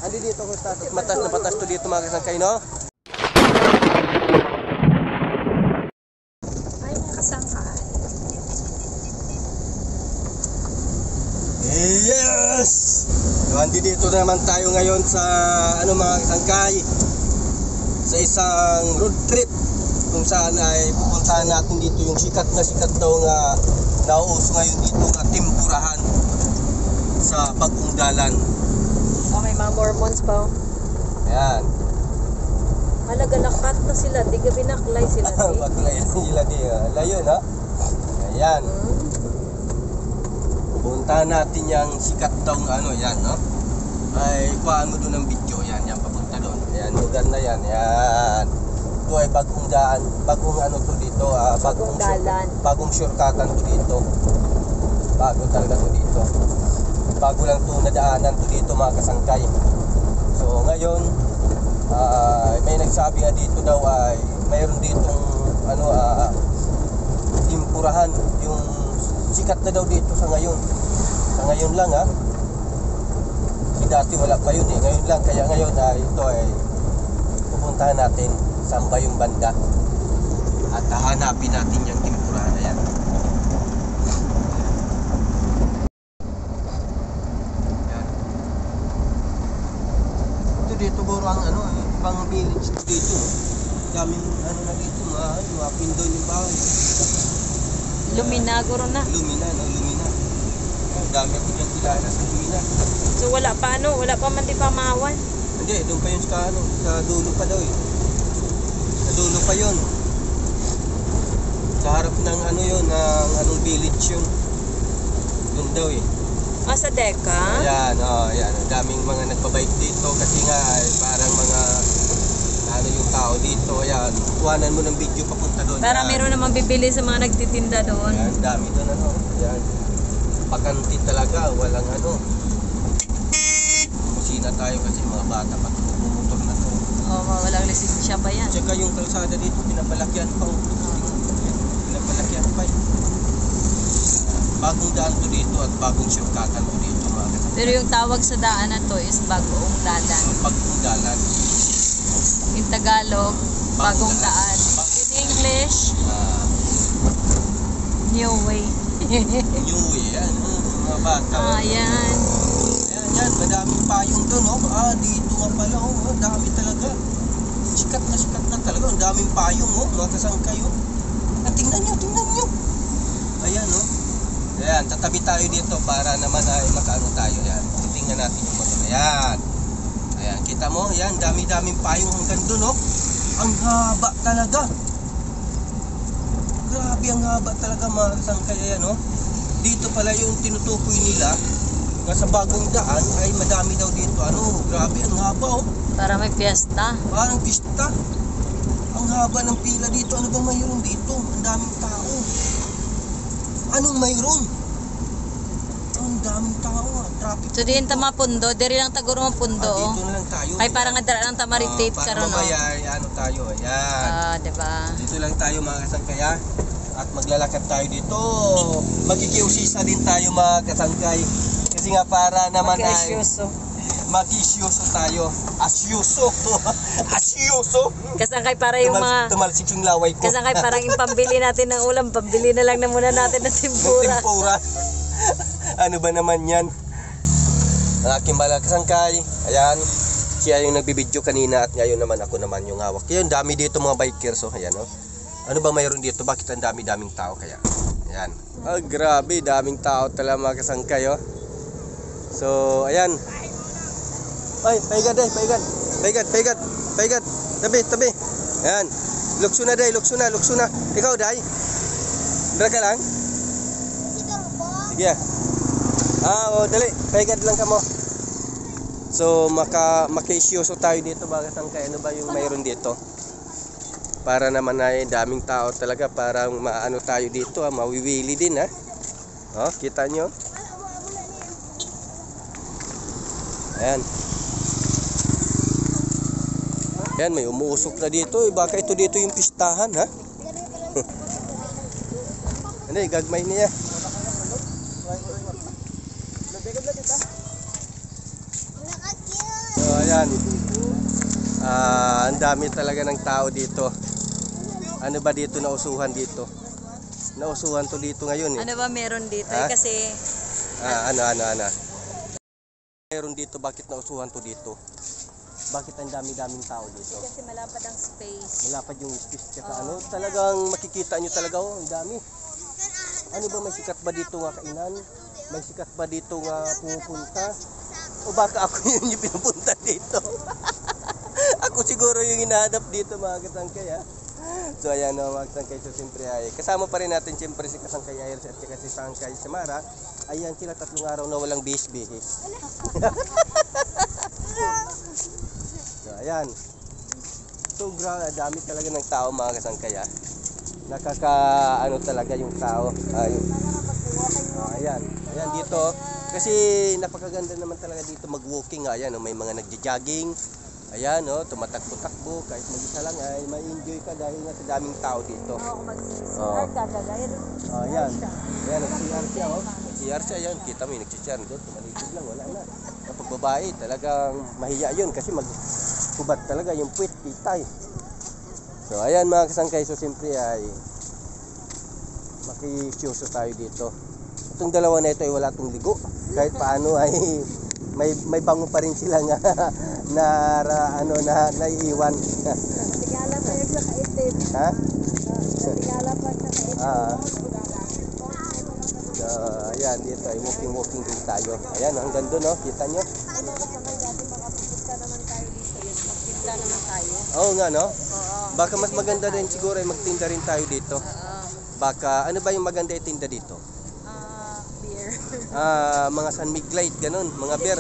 Andi dito ko status. Matas na patas to dito mga kasangkay, no? Ay, mga kasangkay. Yes! So, andi dito naman tayo ngayon sa mga kasangkay. Sa isang road trip kung saan ay pupuntahan natin dito yung sikat daw nga nauuso ngayon dito na timpurahan sa Bagong Dalan. Oh, may mga Mormons pa. Ayan. Malagalakat na sila, di gabi naklay sila. Baklay sila di. Layo na. Ayan. Puntahan natin yung sikat daw yan, no? Ay, kuhaan mo doon ng video. Yan, papunta doon. Ayan, lugar na yan. Ayan. Ito ay bagong daan. Bagong to dito. Bagong dalan. Bagong shortcutan to dito. Bago talaga to dito. Bago lang to nadaanan to dito mga kasangkay. So, ngayon, may nagsabi nga dito daw ay mayroon ditong timpurahan. Yung sikat na daw dito sa ngayon. Sa ngayon lang dati wala pa yun ngayon lang, kaya ngayon ito ay pupuntahan natin saan ba yung banda at hahanapin natin yung timpurahan na yan. Ito dito buro ang ibang village dito, daming na dito, mga pindoy yung bahay. Lumina, guro na. Lumina. Dami ko dyan kilala sa Lumina. So wala pa wala pa man di pamawan. Hindi, doon pa yun sa dulo pa daw Sa dulo pa yun. Sa harap ng yun, ng anong village yun. Doon daw Sa Deka? Ayan, ayan. Daming mga nagpabike dito kasi nga parang mga yung tao dito. Ayan, kuhanan mo ng video papunta doon. Para meron namang bibili sa mga nagtitinda doon. Ayan, dami doon Ayan. Pakanti talaga, walang Musina tayo kasi mga bata pa bumumotor na to. Walang lisensya pa yan. Tsaka yung kalsada dito, pinapalakyan pa. Pinapalakyan pa Bagong daan to dito at bagong shortcutan to dito mga kasama. Pero yung tawag sa daan na to is Bagong Dalan. Bagong Dalan. In Tagalog, Bagong Daan. In English, New Way. New Way, yan. Mga bata. Yan. Yan, madaming payong doon, dito nga pala, dami talaga. Sikat na talaga, ang daming payong, mga kasangkay, tingnan nyo. Ayan, Ayan, tatabi tayo dito para naman ay makaano tayo, yan. Tingnan natin yung motor. Ayan. Ayan, kita mo, yan, dami-daming payong hanggang doon, Ang haba talaga. Grabe, ang haba talaga mga kasangkay, ayan, Dito pala yung tinutukoy nila na sa Bagong Daan ay madami daw dito. Grabe, ang haba, Para may fiesta. Parang pista. Ang haba ng pila dito. Ano bang mayroon dito? Ang daming tao. Anong mayroon? Ang daming tao, traffic. So diyan tama pundo, diri lang taguro mo pundo. Dito na lang tayo. Ay parang adra lang tamaritate karon Mamaya, tayo, ayan. Diba? Dito lang tayo mga kasangkaya. At maglalakad tayo dito. Magkikiusisa din tayo mga kasangkay. Kasi nga para naman mag-isyoso tayo. Asyuso. Kasangkay para yung mga tumalsik yung laway ko. Kasangkay parang yung pambili natin ng ulam, pambili na lang na muna natin ng tempura. Ano ba naman yan? Ang aking kasangkay. Ayan. Siya yung nagbibideo kanina at ngayon naman ako naman yung hawak. Kaya dami dito mga bikers. Ayan Ano ba mayroon dito? Bakit ang dami-daming tao kaya? Ayan. Grabe, daming tao talaga mga kasangkay. So, ayan. Ay, paigad. Tabi. Ayan. Lukso na. Ikaw, day. Draga lang. Sige. Dali. Paigad lang ka mo. So, maka-isyoso tayo dito mga kasangkay. Ano ba yung mayroon dito? Para naman ay daming tao talaga, parang maano tayo dito, mawiwili din kita nyo. Ayan. Ayan, may umuusok na dito. Baka ito dito yung pistahan, Ano, gagmay niya. So, ayan. Ang dami talaga ng tao dito. Ano ba dito nausuhan dito? Nausuhan to dito ngayon eh. Ano ba meron dito? Ha? Kasi Ano. Meron dito, bakit nausuhan to dito? Bakit ang dami-daming tao dito? kasi malapad ang space. Malapad yung space tsaka ano, talagang makikita nyo talaga oh, ang dami. Ano ba, may sikat ba dito nga kainan? May sikat ba dito nga pumupunta? O baka ako yun yung pinupunta dito? Ako siguro yung hinahanap dito mga kasangkay ha. So ayan o mga kasangkay, so siyempre ay kasama pa rin natin siyempre si Kasangkay Ayers at si Sangkay Samara. Ayan sila 3 araw na walang bihis-bihis. So ayan. Sobra dami talaga ng tao mga kasangkay ha. Ano talaga yung tao. Ayan dito. Kasi napakaganda naman talaga dito mag-walking. Ayan, may mga nagja-jogging. Ayan, tumatakbo-takbo. Kahit mag-isa lang ay ma-enjoy ka dahil nga sa daming tao dito. Ayan, nag-CR siya. Nag-CR siya, ayan. Kita mo yung nag-CR doon. Tumalikod lang, wala na. Kapag babae, talagang mahiya yun kasi magkubat talaga yung puwit, titay. So ayan mga kasangkay, so siyempre ay makisyoso tayo dito. Itong dalawa na ito ay wala itong ligo. Kahit paano ay may bango pa rin sila nga naiiwan. Tingala pa yung nakaitim. Ha? Tingala pa nakaitim. So ayan, dito ay walking din tayo. Ayan, hanggang doon kita nyo. Ano ka sa may dati makapupunta naman tayo dito. Yes, magtinda naman tayo. Oo nga no? Oo. Baka mas maganda rin siguro ay magtinda rin tayo dito. Baka, ano ba yung maganda itinda dito? Beer. Mga San Miguelite, ganun, mga beer.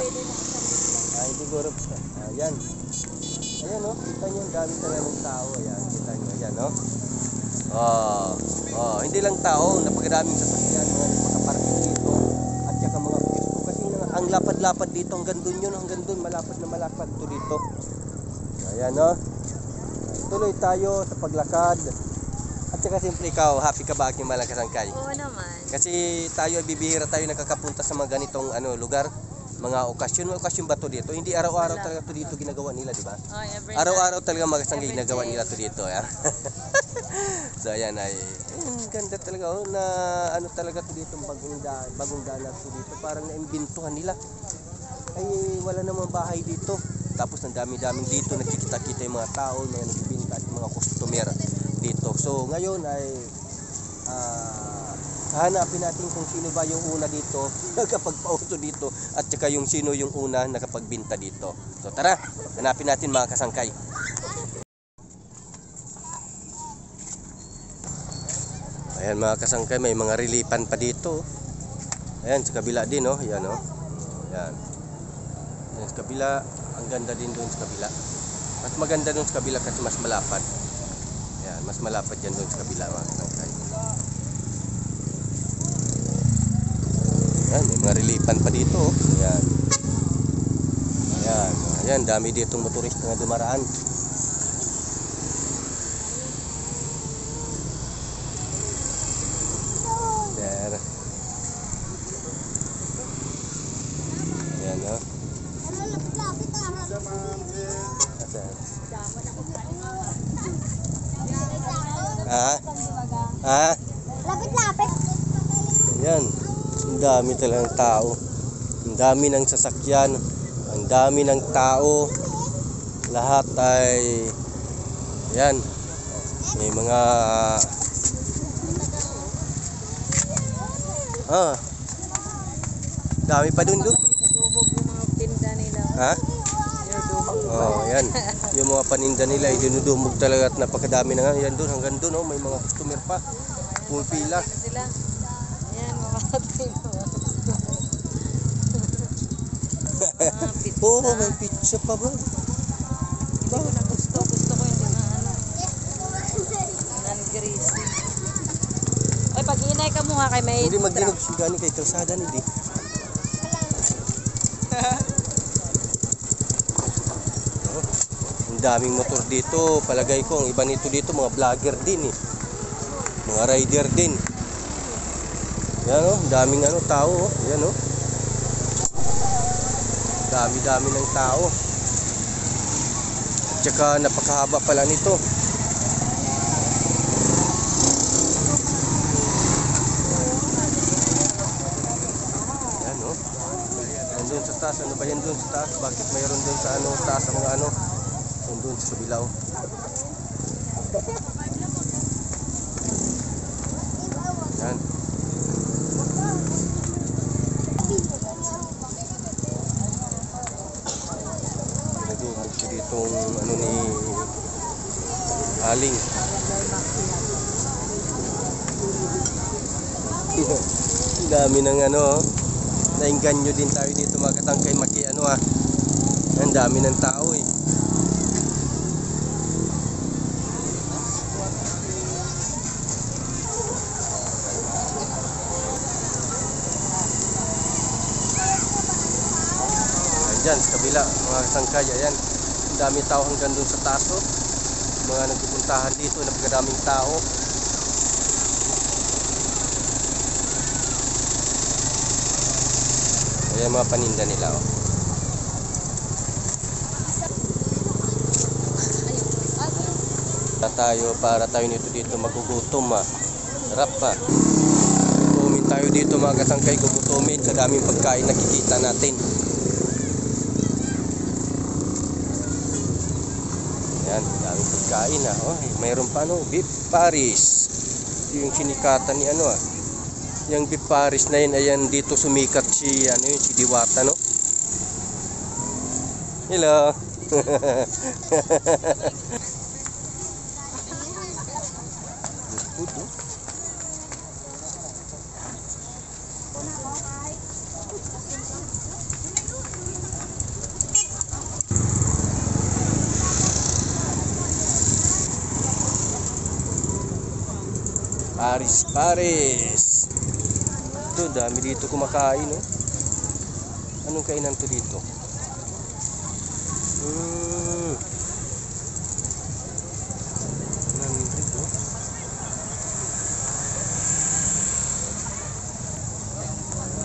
Siguro, ayan. Ayan kita nyo, ang dami talaga ng tao. Ayan, kita nyo, ayan hindi lang tao, napakadaming sasakyan, mga nagpakaparking dito. At saka mga pwesto, kasi ang lapad-lapad dito, hanggang dun yun, hanggang dun, malapad na malapad to dito. Ayan tuloy tayo sa paglakad. At saka siyempre ikaw, happy ka ba aking malang kasangkay? Oo naman. Kasi tayo bibihira tayo nakakapunta sa mga ganitong lugar, mga okasyon ba to dito? Hindi araw-araw talaga to dito ginagawa nila, di ba? Araw-araw talaga mga kasangkay ginagawa nila to dito, ya. So ayan ay ganda talaga na ano talaga to dito, bagong daan to dito, parang naimbintuhan nila. Ay wala namang bahay dito. Tapos ang dami-daming dito, nakikita-kita yung mga tao, mga nagbibinta at mga customer dito. So ngayon ay hanapin natin kung sino ba yung una dito nakapagpauto dito at saka yung sino yung una nakapagbinta dito. So tara, hanapin natin mga kasangkay. Ayan mga kasangkay, may mga relipan pa dito. Ayan sa kabila din ayan Ayan. Ayan sa kabila. Ang ganda din doon sa kabila. Mas maganda doon sa kabila kasi mas malapad. Ayan, mas malapad yan doon sa kabila mga kasangkay. Ayan, may mga relipan pa dito. Ayan. Ayan, dami ditong motorista na dumaraan. There. Ayan Lapit-lapit. Ayan, ang dami talagang tao. Ang dami ng sasakyan. Ang dami ng tao. Lahat ay ayan. May mga dami pa dun. Dinudumog yung mga tinda nila. Ha? Dinudumog. Ayan. Yung mga paninda nila ay dinudumog talaga at napakadami na nga. Ayan dun, hanggang dun may mga customer pa. Pumipila. Sila. Ayan, mga tinda. Oo, may pizza pa ba? Hindi ko na gusto. Gusto ko hindi na non-greasy. Ay, pag-inay ka mo kay may Hindi mag-inog siya gani kay kalsada ni di. Ang daming motor dito. Palagay ko ang iba nito dito mga vlogger din eh. Mga rider din. Yan ang daming tao Yan Dami-dami ng tao. Tsaka napakahaba pala nito. Yan o. Nandun sa taas. Ano ba yan dun sa taas? Bakit mayroon dun sa ano, taas ang mga ano? Nandun sa Subilao. Yan. Nagugod ko ditong ano ni Aling. Ang dami ng ano, nainganyo din tayo dito mga katangkay maki ano ah. Ang dami ng tao eh. Diyan sa kabila mga sangkay, ayan, ang dami tao hanggang dun sa taas oh. Mga nagpupuntahan dito, napakadaming tao. Ayan mga paninda nila oh. Para tayo nito dito magugutom ah. Sarap pa. Gugutumin tayo dito mga kasangkay, gugutumin sa daming pagkain nakikita natin. Yan, daming pagkain ah. Oh, mayroon pa ano, beef Paris. Ito yung sinikatan ni ano ah. Yung beef Paris na yun, ayan dito sumikat si ano yun, si Diwata no. Hello. Good, no? Paris. Ito, dami dito kumakain, no? Anong kainan to dito? Nandito.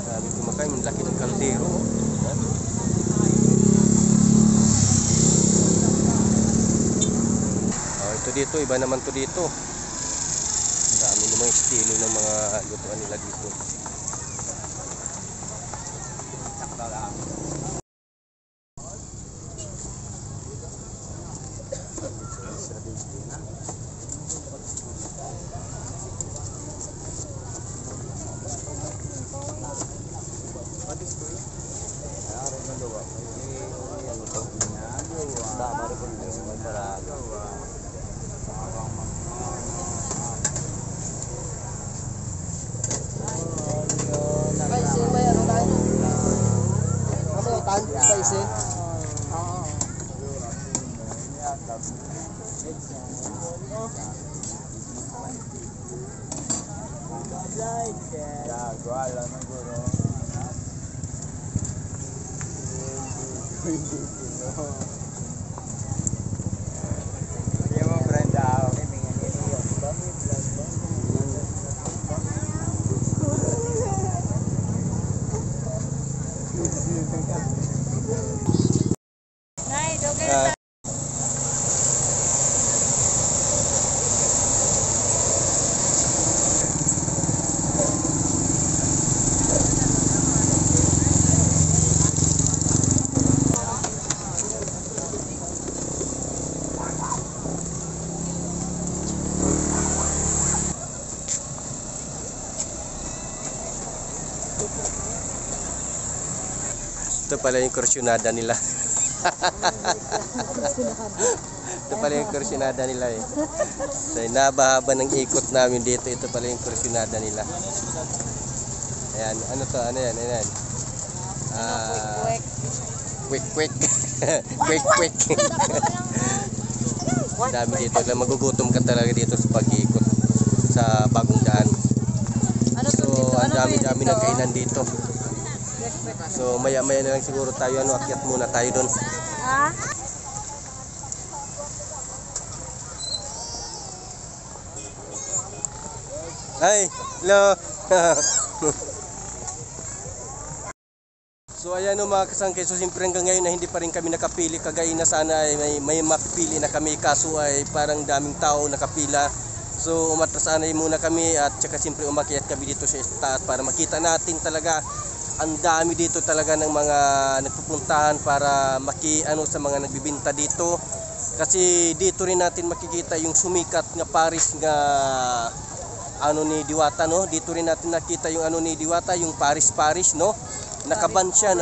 Dami kumakain, ang laki ng kaldero. Oh, ito dito, iba naman to dito. Dami namang estilo ng mga lutuan nila dito. Spicy. Ito pala yung kursyonada nila. Ito pala yung kursyonada nila eh. So, nabahaba ng ikot namin dito. Ito pala yung kursyonada nila. Ayan, ano to? Ano yan? Ayan. Quick. Quick. Dami dito. Magugutom ka talaga dito sa pag-ikot sa bagong daan. So, ang dami-dami ng kainan dito. So maya-maya na lang siguro tayo akyat muna tayo doon. Hi, hello. So So ayan o mga kasangkay, so siyempre hanggang ngayon na hindi pa rin kami nakapili. Kagaya na sana ay may mapipili na kami, kaso ay parang daming tao nakapila. So umatrasanay muna kami at saka siyempre umakyat kami dito sa taas para makita natin talaga. Ang dami dito talaga ng mga nagpupuntahan para sa mga nagbibinta dito. Kasi dito rin natin makikita yung sumikat nga Paris nga ni Diwata, no? Dito rin natin nakita yung ni Diwata, yung Paris no? Nakaban siya,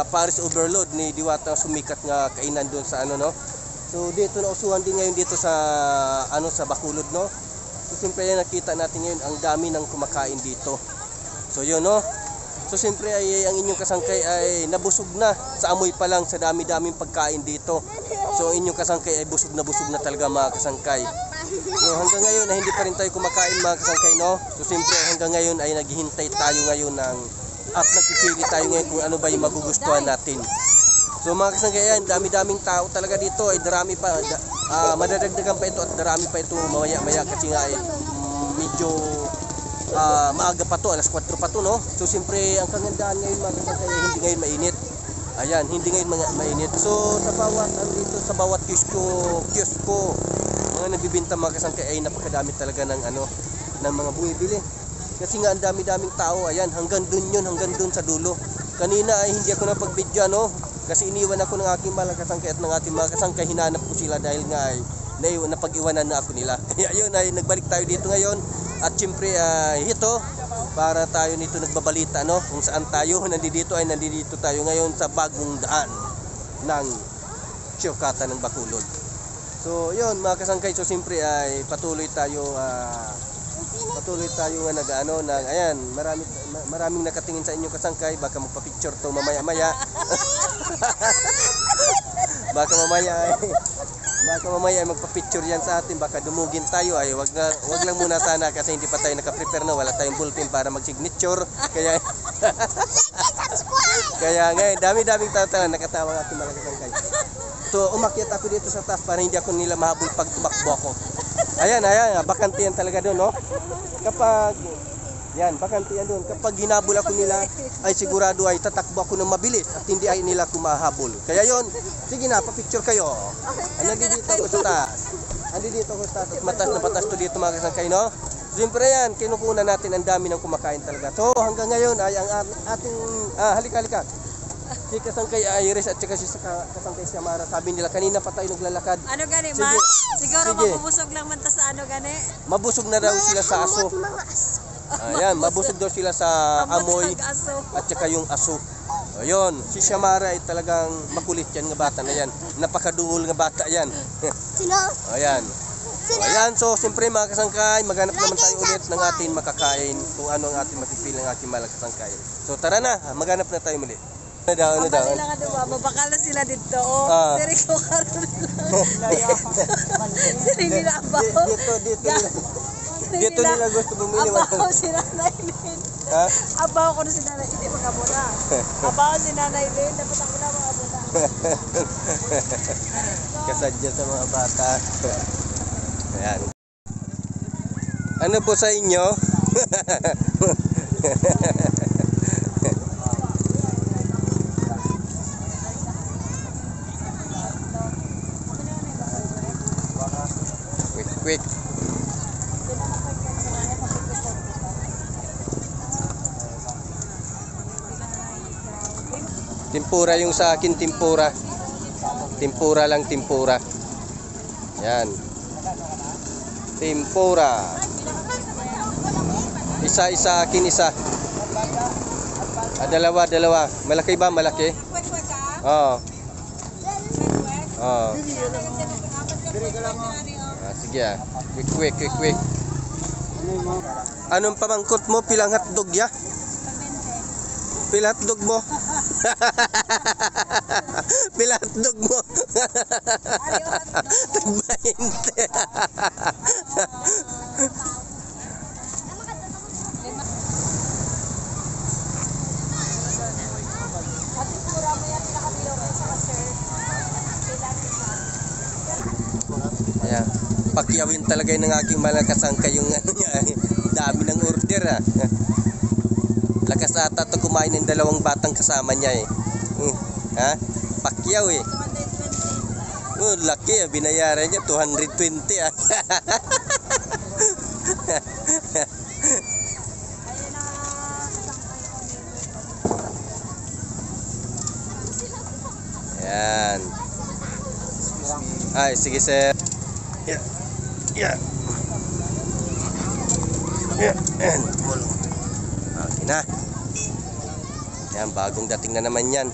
Paris Overload ni Diwata, sumikat nga kainan doon sa no? So dito nausuhan din ngayon dito sa sa Bacolod, no? So siyempre nakita natin ngayon ang dami ng kumakain dito. So yun, no? So siyempre ay ang inyong kasangkay ay nabusog na sa amoy pa lang sa dami-daming pagkain dito. So inyong kasangkay ay busog na talaga mga kasangkay. So hanggang ngayon ay hindi pa rin tayo kumakain mga kasangkay, no? So siyempre hanggang ngayon ay naghihintay tayo ngayon ng nagpipili tayo ngayon kung ano ba yung magugustuhan natin. So mga kasangkay, yan, dami-daming tao talaga dito, ay darami pa, madadagdagan pa ito at darami pa ito mamaya-maya kasi nga ay medyo maaga pa to, alas 4 pa to, no? So siyempre ang kagandahan ngayon mga kasangkay ay hindi ngayon mainit. Ayan, hindi ngayon mainit. So sa bawat kiosko, mga nagbibinta mga kasangkay ay napakadami talaga ng ng mga bumibili. Kasi nga ang dami-daming tao, ayan, hanggang dun sa dulo. Kanina ay hindi ako napag-video, no? Kasi iniwan ako ng aking mga kasangkay at ng ating mga kasangkay, hinanap ko sila dahil nga ay napag-iwanan na ako nila. Kaya yun ay nagbalik tayo dito ngayon. At siyempre ito, para tayo nito nagbabalita, no? Kung saan tayo, nandito tayo ngayon sa bagong daan ng Siyokata ng Bacolod. So yun mga kasangkay, so siyempre ay patuloy tayo ayan, maraming nakatingin sa inyong kasangkay, baka magpa-picture to mamaya-maya. baka mamaya ay magpa-picture yan sa atin, baka dumugin tayo, ay wag lang muna sana kasi hindi pa tayo naka-prepare, no? Wala tayong ballpen para mag-signature. Kaya ngayon dami-daming tao talaga nakatawa ng ating mga kasangkay. So umakyat ako dito sa taas para hindi ako nila mahabol pag tumakbo ako. Ayan, bakante yan talaga doon, no? Bakante yan doon. Kapag hinabol ako nila, ay sigurado ay tatakbo ako ng mabilis at hindi ay nila ako mahabol. Kaya yon, sige na, pa-picture kayo. Nandito ako sa taas. At matas na patas to dito mga kasangkay, no? Siyempre yan, kinukunan natin ang dami ng kumakain talaga. So hanggang ngayon ay ang ating, halika. Si kasangkay Iris at saka si kasangkay Samara, sabi nila kanina pa tayo naglalakad. Ano gani, ma? Siguro mabubusog lang man ta sa gani. Mabusog na daw sila sa aso. Ayan, mabusog daw sila sa amoy at saka yung aso. Ayun, si Samara ay talagang makulit yan nga bata na yan. Napakadungol nga bata yan. Sino? Ayan. Ayan, so siyempre mga kasangkay, maghanap naman tayo ulit ng ating makakain kung ano ang ating mapipili ng ating mga kasangkay. So tara na, maghanap na tayo muli. Ano daw? Mabakala sila dito. Diri ko karon lang. Dito nila gusto bumili. Abaw si Nanay Lynn. Ha? Abaw ko na si Nanay. Hindi magabuna. Abaw si Nanay Lynn. Dapat ako na magabuna. Kasadya sa mga bata. Ayan. Ano po sa inyo? Quick. Tempura yung sa akin, tempura. Tempura lang, tempura. Yan. Tempura. Isa akin, isa. Dalawa. Malaki ba? Malaki? Oo. Sige quick. Anong pamangkot mo? Pilang hotdog ya? Pilang hotdog mo? Pilang hotdog mo? Tag-20. Ayan, pakyawin talaga ng aking mga kasangkay yung dami ng order, ha. Lakas ata to kumain ng dalawang batang kasama niya eh. Ha? Pakyaw eh. Oh, laki ah. Binayaran niya 220 ah. Ayan. Ay, sige sir. Yeah. Yeah. Yeah. Ayan. Okay na. Ayan, bagong dating na naman yan.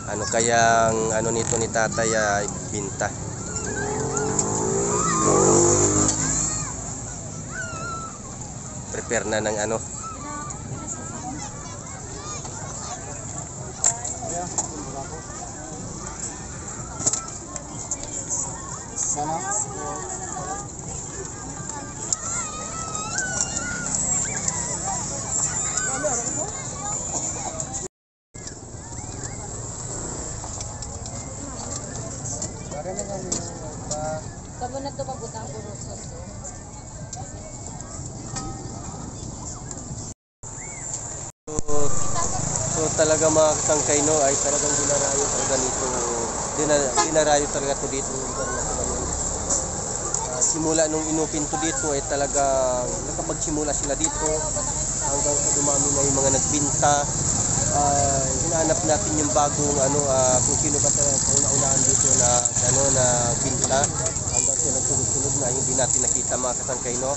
Ano kayang ano nito ni tatay ay binta. Prepare na ng ano. Kamu na ito magbutang ko sos. So talaga mga kasangkay no ay talagang dinarayo talaga nito. Dinarayo talaga to dito ng lugar na to. Simula nung inupin to dito ay talagang nakapagsimula sila dito hanggang sa dumami na yung mga nagbinta. Hinahanap natin yung bagong ano kung sino ba talaga kauna-unahan dito na ano na binta hanggang sa nagsunod-sunod na hindi natin nakita mga kasangkay no.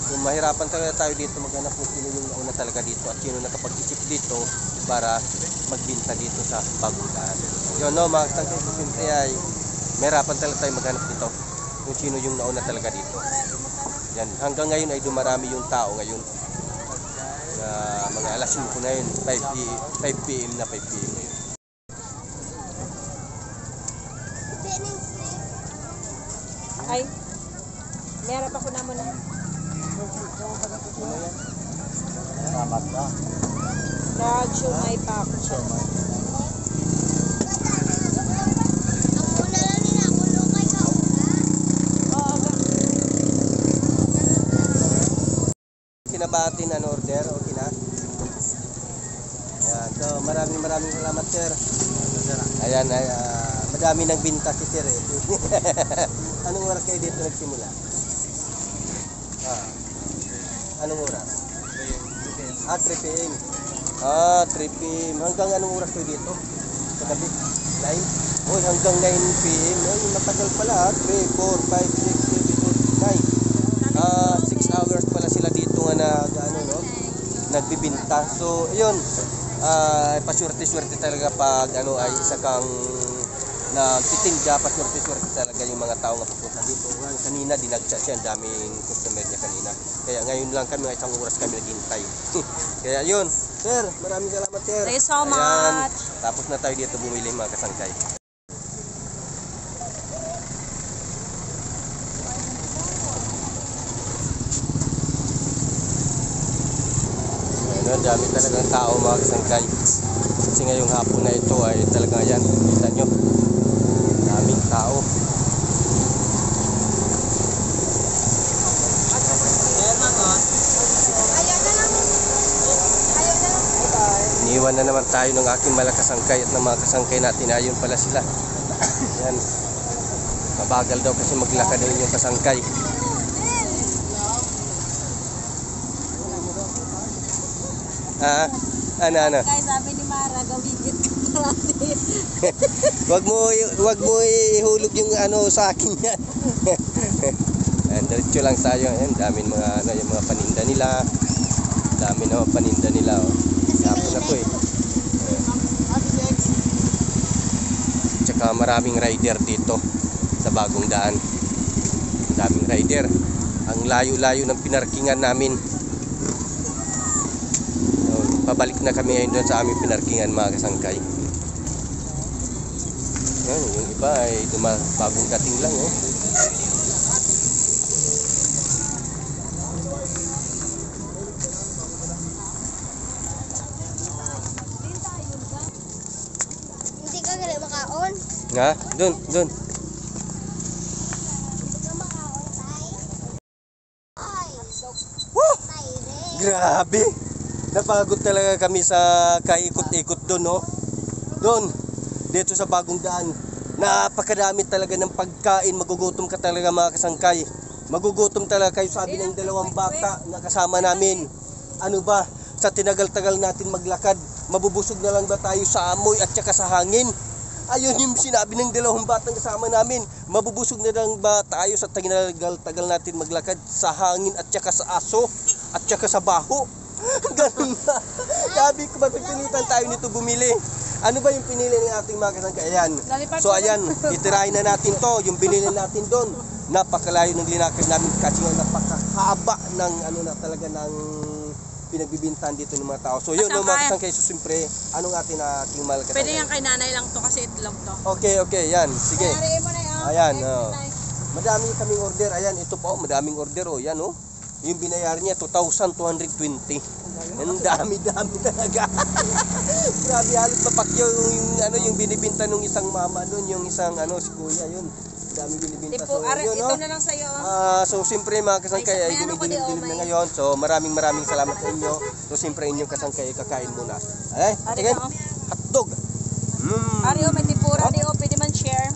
Kung mahirapan talaga tayo dito maghanap kung sino yung nauna talaga dito at sino nakapag-isip dito para magbinta dito sa bagong daan. Yun no mga kasangkay, siyempre ay mahirapan talaga tayo maghanap dito kung sino yung nauna talaga dito. Yan, hanggang ngayon ay dumarami yung tao ngayon. Mga alas 5 na yun, 5 PM na 5 PM na yun. Ay, meron pa ko naman na. Salamat ka. Nag-shumay pa ako. Kinabatin an order, okay na? Ayan, so maraming salamat sir. Ayan, madami nang binta si sir eh. Anong oras kayo dito nagsimula? Anong oras? 3 PM. 3 PM. Hanggang anong oras kayo dito? Sa gabi? 9? Uy, hanggang 9 PM. Ay, matagal pala 3, 4, 5, 6, 7, 8, 9. 6 hours pala sila dito nga nagbibinta. So, ayun. Paswerte-swerte talaga pag ano ay isa kang nagtitinda, paswerte-swerte talaga yung mga tao nga pupunta dito. Kanina dinagsa siya, ang daming customer niya kanina. Kaya ngayon lang kami, isang oras kami naghintay. Kaya yun, sir, maraming salamat sir. Thank you so much. Ayan, tapos na tayo dito bumili mga kasangkay. Ano, dami talagang tao mga kasangkay. Kasi ngayong hapon na ito ay talaga yan, kita nyo. Daming tao. Iniwan na naman tayo ng aking malakasangkay at ng mga kasangkay natin. Ayun pala sila. Yan. Mabagal daw kasi maglakad din yung kasangkay. Ano? Guys, sabi ni Mara, gawigit marami. Wag mo ihulog yung ano sa akin yan. Ayan, diretso lang tayo. Ayan, daming mga ano, yung mga paninda nila. Dami na paninda nila. Oh. Yapo na to eh. Tsaka maraming rider dito sa bagong daan. Daming rider. Ang layo-layo ng pinarkingan namin. Pabalik na kami ngayon doon sa aming pinarkingan mga kasangkay. Yan, yung iba ay bagong dating lang oh. Hindi ka gali makaon. Nga, doon. Hindi ka makaon, tay. Ay. Woo! Tay rin. Grabe! Napagod talaga kami sa kaikot-ikot doon, no? Doon, dito sa bagong daan. Napakadami talaga ng pagkain. Magugutom ka talaga mga kasangkay. Magugutom talaga kayo, sabi ng dalawang bata na kasama namin. Ano ba, sa tinagal-tagal natin maglakad, mabubusog na lang ba tayo sa amoy at saka sa hangin? Ayun yung sinabi ng dalawang batang kasama namin. Mabubusog na lang ba tayo sa tinagal-tagal natin maglakad sa hangin at saka sa aso at saka sa baho? Ganun na. Sabi ko, mapipilitan tayo nito bumili. Ano ba yung pinili ng ating mga kasangkay? Ayan. So ayan, itirahin na natin to, yung binili natin doon. Napakalayo ng linakad namin kasi nga napakahaba ng ano na talaga ng pinagbibintahan dito ng mga tao. So yun, no, mga kasangkay, so siyempre, anong ating mahal kasangkay? Pwede yan kay nanay lang to kasi itlog to. Okay, yan, sige. Ariin mo na yun. Ayan, madami kaming order. Ayan, ito po, madaming order, oh. Yan, oh. Yung binayaran niya, 2,220. Ang dami-dami talaga. Grabe, halos mapakyaw yung binibinta nung isang mama doon, yung isang si kuya, yun. Dami binibinta. So, yun, ito na lang sa'yo. so siyempre mga kasangkay ay dumidilim na ngayon. So maraming salamat sa inyo. So siyempre inyong kasangkay kakain muna. Ay, sige. Hotdog. Ario, may tipura. Ario, pwede man share.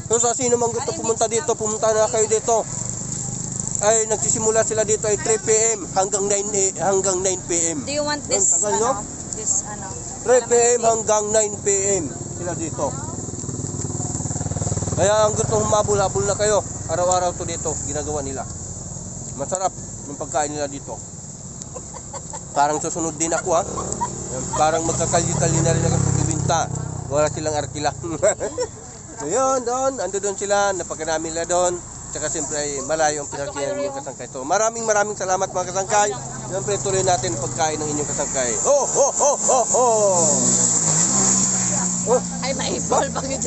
So sa sino man gusto pumunta dito, pumunta na kayo dito. Ay nagsisimula sila dito ay 3 PM hanggang 9 PM. Do you want this, Tagal, no? This, 3 PM hanggang 9 PM sila dito. Kaya ang gustong humabol-habol na kayo, araw-araw to dito, ginagawa nila. Masarap yung pagkain nila dito. Parang susunod din ako, ha. Parang magkakali-kali na rin ako pagbibinta. Wala silang arkila. So yun, ando doon sila, napagkanami nila doon. Tsaka siyempre ay malayo ang pinarkihan ng kasangkay. So maraming salamat mga kasangkay. Siyempre tuloy natin ang pagkain ng inyong kasangkay. Ay, maibol pag yung